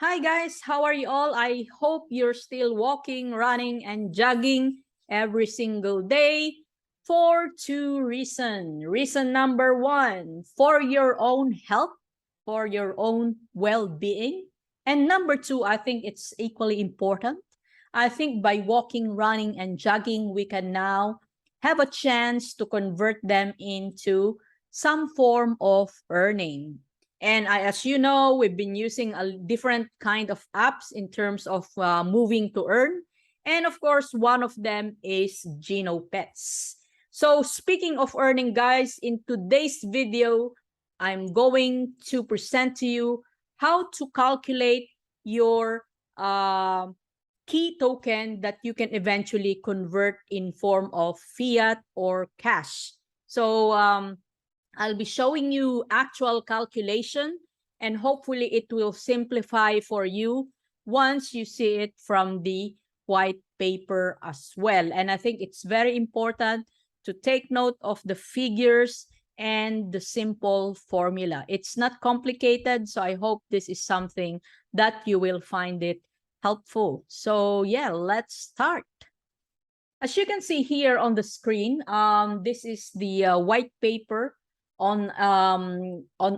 Hi guys, how are you all? I hope you're still walking, running, and jogging every single day for two reasons. Reason number one, for your own health, for your own well-being. And number two, I think it's equally important. I think by walking, running, and jogging, we can now have a chance to convert them into some form of earning. And as you know, we've been using a different kind of apps in terms of moving to earn. And of course, one of them is Genopets. So speaking of earning, guys, in today's video, I'm going to present to you how to calculate your key token that you can eventually convert in form of fiat or cash. So I'll be showing you actual calculation, and hopefully it will simplify for you once you see it from the white paper as well. And I think it's very important to take note of the figures and the simple formula. It's not complicated, so I hope this is something that you will find it helpful. So yeah, let's start. As you can see here on the screen, this is the white paper on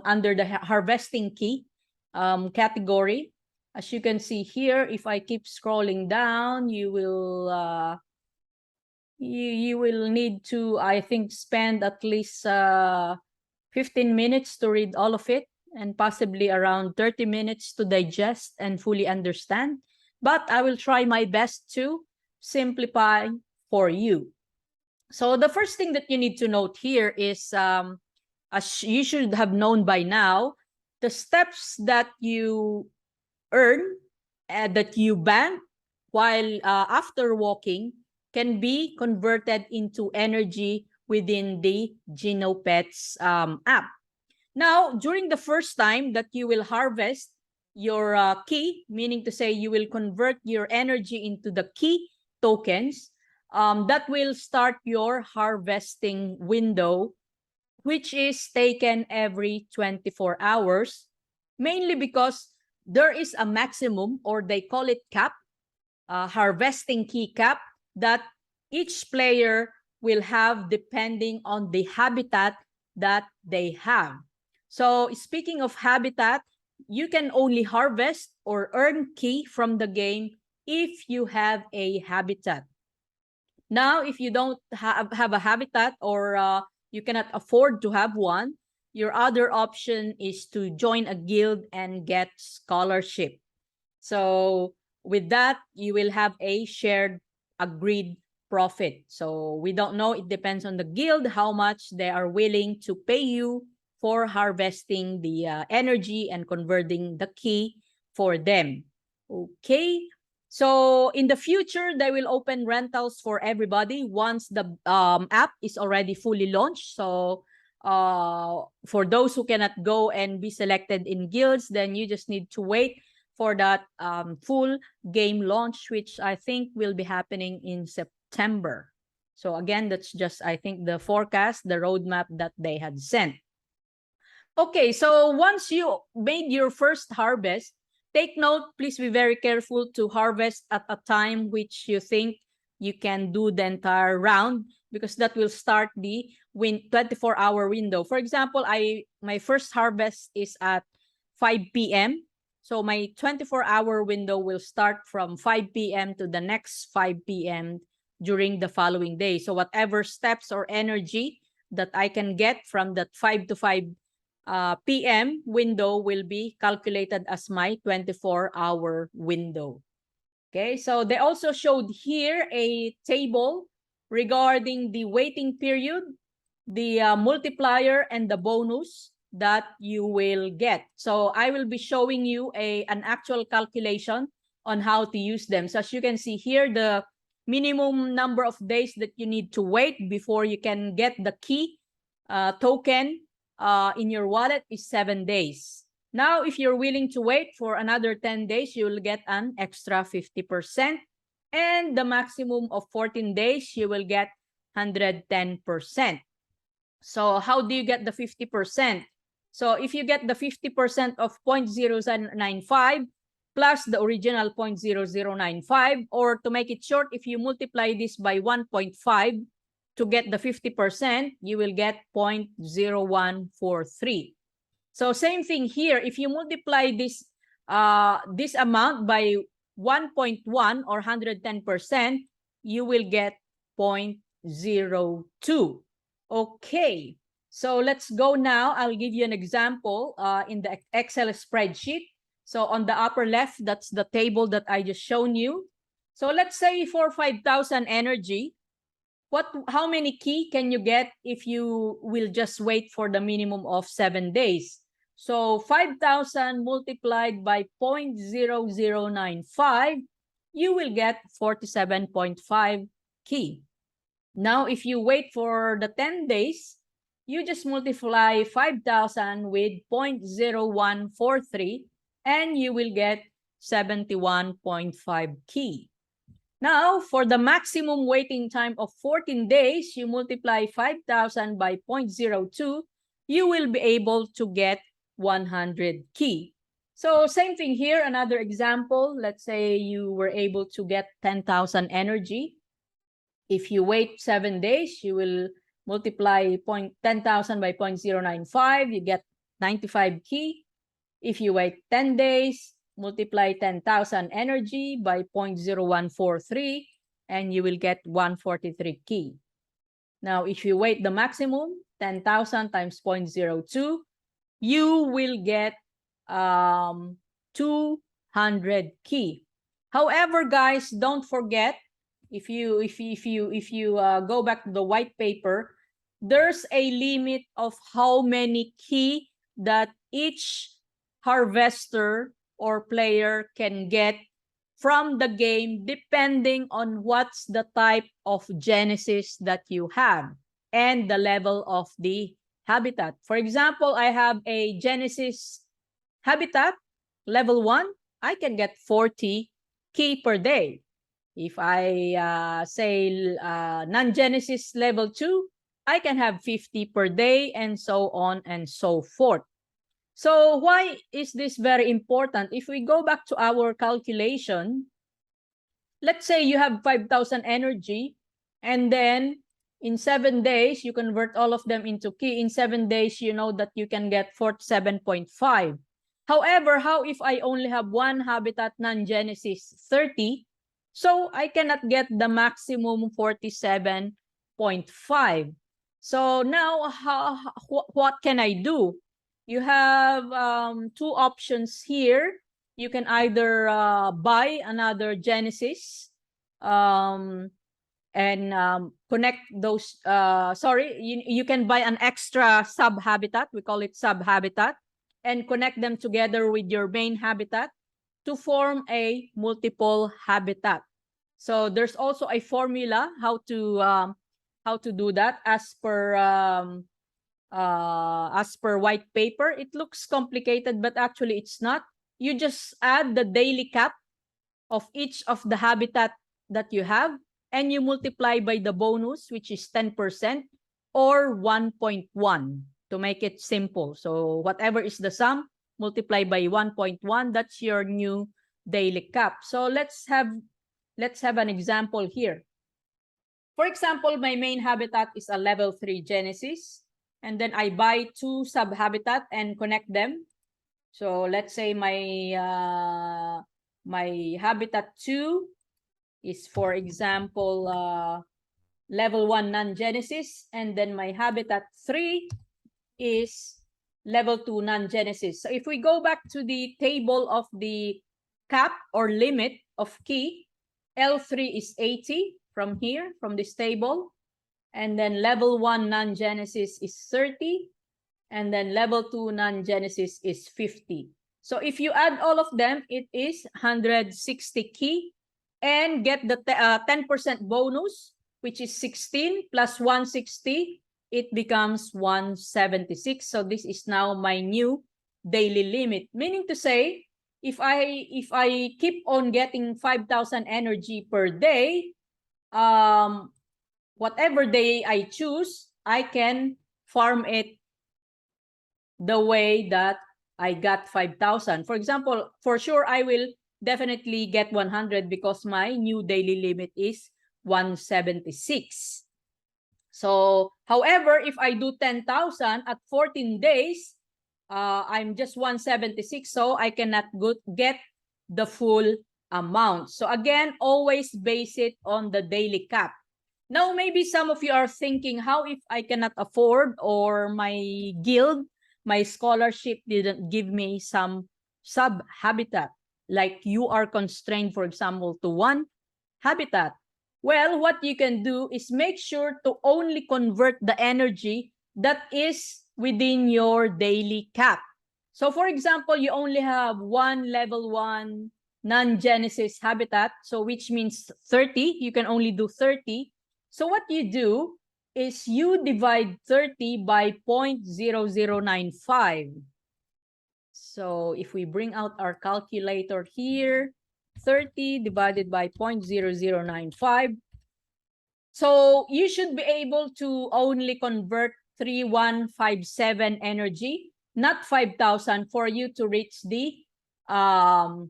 under the harvesting key category. As you can see here, if I keep scrolling down, you will you will need to, I think, spend at least 15 minutes to read all of it, and possibly around 30 minutes to digest and fully understand. But I will try my best to simplify for you. So the first thing that you need to note here is, as you should have known by now, the steps that you earn, that you bank while after walking, can be converted into energy within the Genopets app. Now, during the first time that you will harvest your key, meaning to say you will convert your energy into the key tokens, that will start your harvesting window, which is taken every 24 hours, mainly because there is a maximum, or they call it cap, harvesting key cap, that each player will have depending on the habitat that they have. So speaking of habitat, you can only harvest or earn key from the game if you have a habitat. Now, if you don't have a habitat, or you cannot afford to have one, your other option is to join a guild and get scholarship. So with that, you will have a shared agreed profit. So we don't know, it depends on the guild how much they are willing to pay you for harvesting the energy and converting the key for them. Okay. So in the future, they will open rentals for everybody once the app is already fully launched. So for those who cannot go and be selected in guilds, then you just need to wait for that full game launch, which I think will be happening in September. So again, that's just, I think, the forecast, the roadmap that they had sent. Okay, so once you made your first harvest, take note, please be very careful to harvest at a time which you think you can do the entire round, because that will start the 24-hour window. For example, my first harvest is at 5 p.m. So my 24-hour window will start from 5 p.m. to the next 5 p.m. during the following day. So whatever steps or energy that I can get from that 5 to 5 p.m. window will be calculated as my 24-hour window. Okay, so they also showed here a table regarding the waiting period, the multiplier, and the bonus that you will get. So I will be showing you an actual calculation on how to use them. So as you can see here, the minimum number of days that you need to wait before you can get the key token in your wallet is 7 days. Now, if you're willing to wait for another 10 days, you'll get an extra 50%. And the maximum of 14 days, you will get 110%. So how do you get the 50%? So if you get the 50% of 0.095, plus the original 0.0095, or to make it short, if you multiply this by 1.5 to get the 50%, you will get 0.0143. So same thing here, if you multiply this amount by 1.1 or 110%, you will get 0.02. Okay, so let's go now. I'll give you an example in the Excel spreadsheet. So on the upper left, that's the table that I just shown you. So let's say for 5,000 energy, how many key can you get if you will just wait for the minimum of 7 days? So 5,000 multiplied by 0.0095, you will get 47.5 key. Now, if you wait for the 10 days, you just multiply 5,000 with 0.0143, and you will get 71.5 key. Now, for the maximum waiting time of 14 days, you multiply 5,000 by 0.02, you will be able to get 100 key. So same thing here, another example. Let's say you were able to get 10,000 energy. If you wait 7 days, you will multiply 10,000 by 0.095, you get 95 key. If you wait 10 days, multiply 10,000 energy by 0.0143, and you will get 143 key. Now, if you wait the maximum, 10,000 times 0.02, you will get 200 key. However, guys, don't forget, if you go back to the white paper, there's a limit of how many key that each harvester or player can get from the game, depending on what's the type of genesis that you have and the level of the habitat. For example, I have a genesis habitat level 1, I can get 40 key per day. If I say non-genesis level 2, I can have 50 per day, and so on and so forth. So why is this very important? If we go back to our calculation, let's say you have 5,000 energy, and then in 7 days, you convert all of them into key. In 7 days, you know that you can get 47.5. However, how if I only have one habitat non-genesis 30? So I cannot get the maximum 47.5. So now, what can I do? You have 2 options here. You can either buy another genesis and connect those. You can buy an extra sub-habitat. We call it sub-habitat, and connect them together with your main habitat to form a multiple habitat. So there's also a formula how to do that as per white paper. It looks complicated, but actually it's not. You just add the daily cap of each of the habitat that you have, and you multiply by the bonus, which is 10% or 1.1 to make it simple. So whatever is the sum, multiply by 1.1, that's your new daily cap. So let's have an example here. For example, my main habitat is a level 3 genesis, and then I buy 2 sub-habitat and connect them. So let's say my habitat 2 is, for example, level 1 non-genesis, and then my habitat 3 is level 2 non-genesis. So if we go back to the table of the cap or limit of key, L3 is 80 from here, from this table, and then level 1 non-genesis is 30, and then level 2 non-genesis is 50. So if you add all of them, it is 160 key, and get the 10% bonus, which is 16 plus 160, it becomes 176. So this is now my new daily limit, meaning to say, if I keep on getting 5,000 energy per day, whatever day I choose, I can farm it the way that I got 5,000. For example, for sure, I will definitely get 100 because my new daily limit is 176. So, however, if I do 10,000 at 14 days, I'm just 176, so I cannot get the full amount. So again, always base it on the daily cap. Now, maybe some of you are thinking, how if I cannot afford, or my guild, my scholarship didn't give me some sub-habitat, like you are constrained, for example, to one habitat. Well, what you can do is make sure to only convert the energy that is within your daily cap. So for example, you only have one level 1 non-genesis habitat, so which means 30, you can only do 30. So what you do is you divide 30 by 0.0095. So if we bring out our calculator here, 30 divided by 0.0095. So you should be able to only convert 3157 energy, not 5,000, for you to reach the, so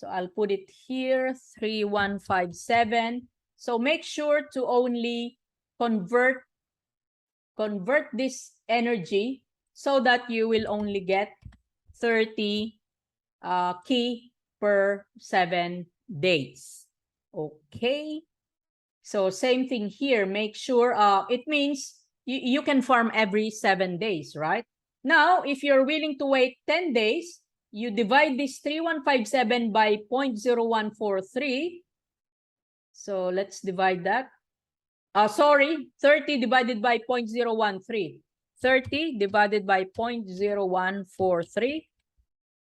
I'll put it here, 3157. So make sure to only convert this energy so that you will only get 30 key per 7 days. Okay. So same thing here. Make sure it means you can farm every 7 days, right? Now, if you're willing to wait 10 days, you divide this 3157 by 0.0143. So let's divide that. 30 divided by 0.013. 30 divided by 0.0143.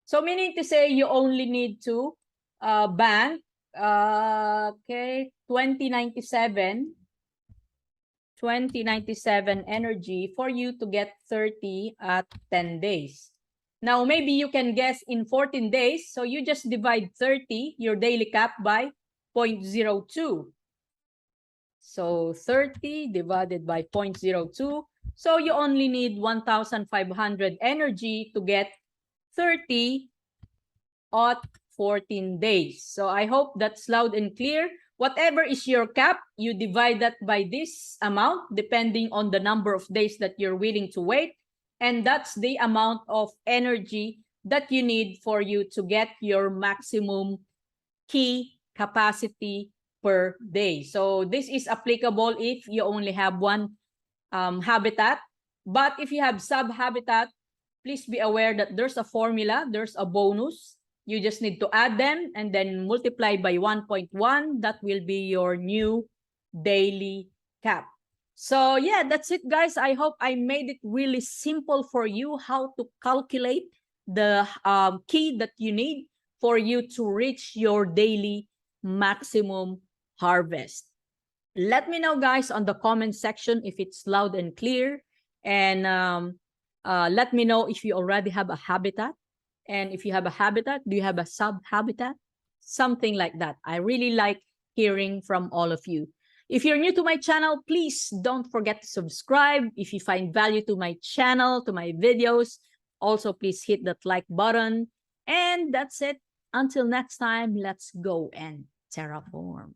So meaning to say you only need to bank 2097 energy for you to get 30 at 10 days. Now maybe you can guess in 14 days, so you just divide 30, your daily cap, by 0.02. So 30 divided by 0.02. So you only need 1,500 energy to get 30 at 14 days. So I hope that's loud and clear. Whatever is your cap, you divide that by this amount, depending on the number of days that you're willing to wait. And that's the amount of energy that you need for you to get your maximum key capacity per day. So this is applicable if you only have one habitat. But if you have sub-habitat, please be aware that there's a formula, there's a bonus. You just need to add them and then multiply by 1.1. That will be your new daily cap. So yeah, that's it, guys. I hope I made it really simple for you how to calculate the key that you need for you to reach your daily maximum harvest. Let me know, guys, on the comment section if it's loud and clear. And let me know if you already have a habitat. And if you have a habitat, do you have a sub-habitat? Something like that. I really like hearing from all of you. If you're new to my channel, please don't forget to subscribe. If you find value to my channel, to my videos, also please hit that like button. And that's it. Until next time, let's go and terraform.